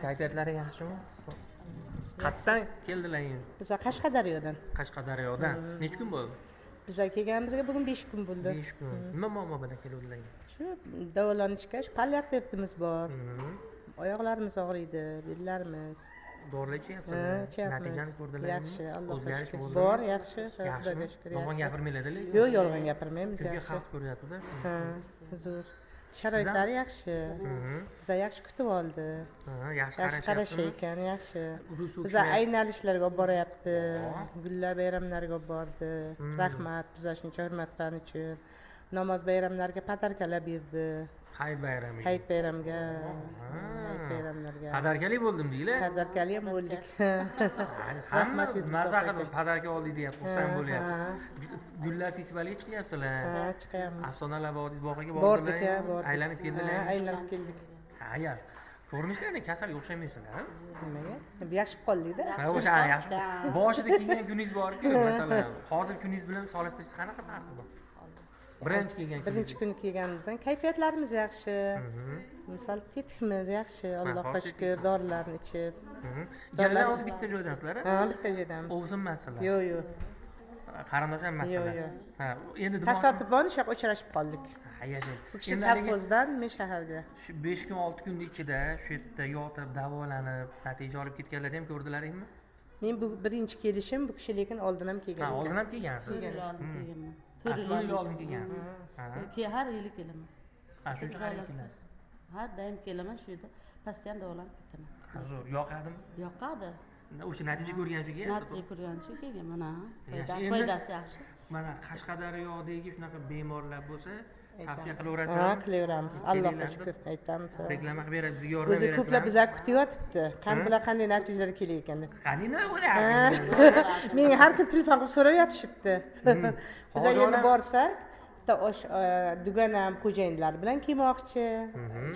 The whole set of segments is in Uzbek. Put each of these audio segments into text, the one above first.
Kayfiyatlari yaxshimi? Qayerdan keldilar endi? Biz Qashqadaryodan. Qashqadaryodan. Necha kun bo'ldi? Biz kelganimizga bugun 5 kun bo'ldi. 5 kun. Nima muammo bilan keluvdilar? Shu davolanishga palliativ derdimiz bor. Oyoqlarimiz og'riydi, bellarimiz. Dorilar ichyapsizlar? Natijani ko'rdilarmi? Yaxshi, Allohga o'zgarish shukr. bo'ldimi? Bor, yaxshi, Xudoga shukr. Yolg'on gapirmaylar-da? Yo'q, yolg'on gapirmaymiz, Chunki yaxshi. xalq ko'ryapti-da. Ha, zo'r. Sharoitlari yaxshi. Bizlar yaxshi kutib oldi. Yaxshi qarashar ekan, yaxshi. Bizlar aynalishlarga olib boryapti. Gullar bayramlariga olib bordi. Rahmat, bizlar shuncha hurmat qilgani uchun. Namoz bayramlariga patarkalar berdi. Hayit bayramiga. Hayit bayramga. Hayit bayramlarga. Padarkali bo'ldim deylar. Padarkali ham bo'ldik. Hamma maza qilib padarka oldik deyapti, xursand bo'lyapti. Gullar festivaliga chiqyapsizlar. Ha, chiqyapmiz. Afsonalar vodiy bog'iga bordik. Aylanib keldilar. Aylanib keldik. Ha, yaxshi. Ko'rinishlarda kasalga o'xshamaysiz-a? Nimaga? Yashib qoldik-da. Ha, o'sha yaxshi. Boshida kelgan kuningiz bor-ku, masalan, hozir kuningiz bilan solishtirsangiz qanaqa farqi bor? Birinchi kun kelganimizdan kayfiyatlarimiz yaxshi. Misol tetikimiz yaxshi, Allohga shukr, dorilarni ichib. Jalalar hozir bitta joydasizlar-a? Ha, bitta joydamiz. O'g'zimmasizlar? Yo'q. Qarindosh emassizlar? Yo'q. Ha, endi tasodifan shu yoqqa uchrashib qoldik. Ha, yashang. Bu kishi safxozdan, men shaharga. Shu 5 kun, 6 kunning ichida shu yerda yotib, davolanib, natija olib ketganlarni ham ko'rdilaringmi? Men bu birinchi kelishim, bu kishi lekin oldin ham kelgan. Ha, oldin ham kelgansiz. 4 yil oldin kelganman. 4 yil oldin kelgansiz. Har yili kelaman. Ha, shuncha har yil kelasiz. Har doim kelaman, shu yerda pastdan davolanib ketaman. Zo'r, yoqadimi? Yoqadi. O'sha natija ko'rgan uchun kelasiz. Natija ko'rgan uchun kelganman, ha. Foydasi yaxshi. Mana Qashqadaryodagi shunaqa bemorlar bo'lsa, tavsiya qilaverasizlar. Ha, qilaveramiz. Allohga shukr, aytamiz. Reklama qilib berib, bizga yordam berasizlar. O'zi ko'plar bizlar kutyapti. Qanday natijalar kelayotgan deb. Qani nima bo'lyapti? Menga har kun telefon qilib so'rayotishibdi. Bizlar endi borsak, bitta dugonam xo'jayinlar bilan kelmoqchi.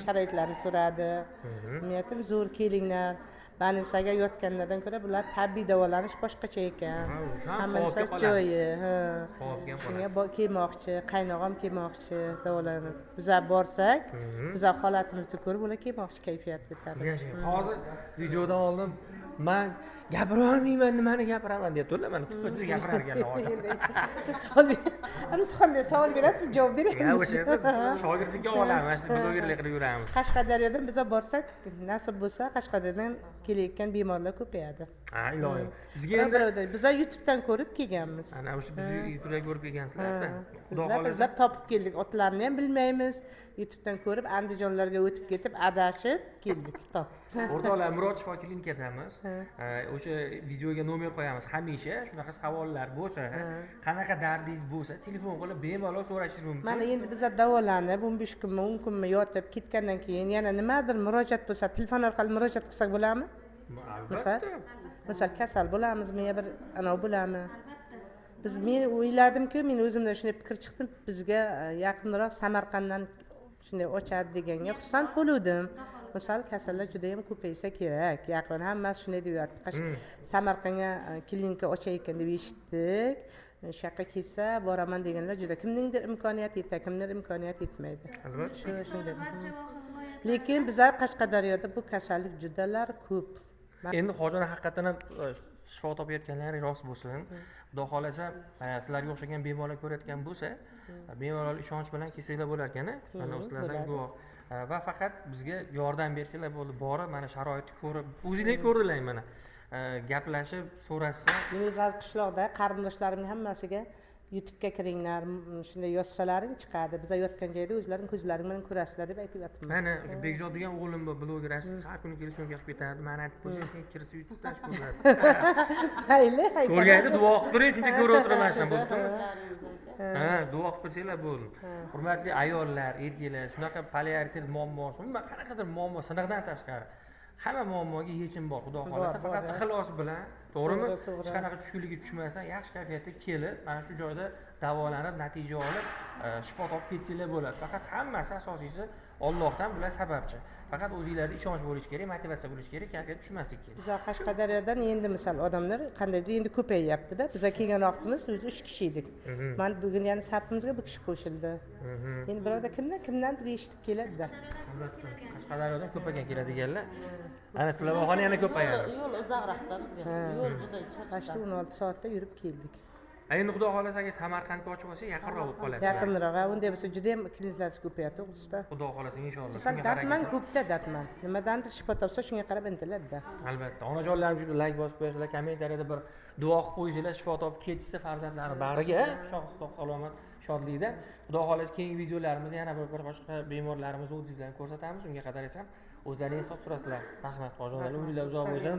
Sharoitlarni so'radi. Men aytdim, zo'r kelinglar. Больницаga yotganlardan ko'ra bular tabiiy davolanish boshqacha ekan. Hammasi joyi, Shunga kelmoqchi, qaynog'am kelmoqchi, davolanib. Bizlar borsak, bizlar holatimizni ko'rib, ular kelmoqchi, kayfiyat ko'tarib. Hozir videodan oldin men gapira olmayman, nimani gapiraman deyapti-ular, mana tuppa gapirar ekanlar. Siz savol imtihonda savol berasiz, javob beramiz. O'sha shogirdlikka olamiz, biz blogerlik qilib yuramiz. Qashqadaryodan bizlar borsak, nasib bo'lsa Qashqadaryodan kelayotgan bemorlar ko'payadi. Ha, iloyim. Bizga endi bizlar YouTube'dan ko'rib kelganmiz. Ana o'sha bizni YouTube'dan ko'rib kelgansizlar-da. Xudo Bizlar izlab topib keldik. Otlarini ham bilmaymiz. YouTube'dan ko'rib Andijonlarga o'tib ketib, adashib keldik. O'rtoqlar, Murod shifo klinikadamiz. O'sha videoga nomer qo'yamiz. Hamisha shunaqa savollar bo'lsa, qanaqa dardingiz bo'lsa, telefon qilib bemalol so'rashingiz mumkin. Mana endi bizlar davolanib 15 kunmi, 10 kunmi yotib ketgandan keyin yana nimadir murojaat bo'lsa, telefon orqali murojaat qilsak bo'ladimi? Misol kasal bo'lamizmi, yo bir anov bo'ladimi? Men o'yladimki, men o'zimdan shunday fikr chiqdim, bizga yaqinroq Samarqanddan shunday ochadi deganga xursand bo'ldim. Misol kasallar juda ham ko'paysa kerak. Yaqin hammasi shunday deyapti. Samarqandga klinika ochar ekan deb eshitdik. O'sha yoqqa kelsa, boraman deganlar juda kimningdir imkoniyati yetadi, kimdir imkoniyati yetmaydi. Albatta. Shunday. Lekin bizlar Qashqadaryoda bu kasallik judalar ko'p. Endi hojona haqiqatan ham shifo topayotganlari rost bo'lsin. Xudo xolasa, sizlarga o'xshagan bemorlar ko'rayotgan bo'lsa, bemalol ishonch bilan kelsanglar bo'lar ekan, mana sizlardan guvoh. Va faqat bizga yordam bersanglar bo'ldi, borib mana sharoitni ko'rib, o'zinglar ko'rdilar mana. Gaplashib, so'rashsa, men o'zim qishloqda qarindoshlarimning hammasiga YouTube'ga kiringlar, shunday yozsalaring chiqadi. Bizlar yotgan joyda o'zlaring ko'zlaring bilan ko'rasizlar deb aytib yotdim. Mana o'sha Bekzod degan o'g'lim bor, bloger, har kuni telefon qilib ketadi. Mana aytib qo'ysa, kirsa YouTube'dan ko'radi. Mayli, ko'rganda duo qilib turing, shuncha ko'rib o'tiramasdan bo'ldi. Ha, duo qilib tursanglar bo'ldi. Hurmatli ayollar, erkaklar, shunaqa palliativ muammosi, qanaqadir muammo siniqdan tashqari. Hamma muammoga yechim bor, Xudo xolasa, faqat ixlos bilan, to'g'rimi? Hech qanaqa tushkunlikka tushmasdan, yaxshi kayfiyatda kelib, mana shu joyda davolanib, natija olib, shifo topib ketsanglar bo'ladi. Faqat hammasi asosiysi Allohdan bular sababchi. Faqat o'zingizlarda ishonch bo'lishi kerak, motivatsiya bo'lishi kerak, kayfiyat tushmaslik kerak. Biz Qashqadaryodan endi misol odamlar qandaydir endi ko'payyapti-da. Biz kelgan vaqtimiz o'zi 3 kishi edik. Mana bugun yana safimizga bir kishi qo'shildi. Endi birovda kimdandir eshitib keladi-da. Albatta. Qashqadaryodan ko'paygan keladiganlar. Ana sizlar bahona yana ko'payadi. Yo'l uzoqroqda bizga. Yo'l juda charchadi. 16 soatda yurib keldik. Endi xudo xolasa agar Samarqandga ochib olsa yaqinroq bo'lib qolasiz. Yaqinroq, ha, unday bo'lsa juda ham klinikasi ko'payadi, to'g'risida. Xudo xolasa inshaalloh. Misol dartman ko'pda dartman. Nimadandir shifo topsa shunga qarab intiladi-da. Albatta. Onajonlarim juda like bosib qo'yasizlar, kommentariyada bir duo qilib qo'yinglar, shifo topib ketishsa farzandlari bariga, sog' salomat, shodlikda. Xudo xolasa keyingi videolarimizni yana bir boshqa bemorlarimiz o'zingizlarni ko'rsatamiz. Unga qadar esa o'zlaringiz hisob surasizlar. Rahmat, onajonlar, umringiz uzoq bo'lsin.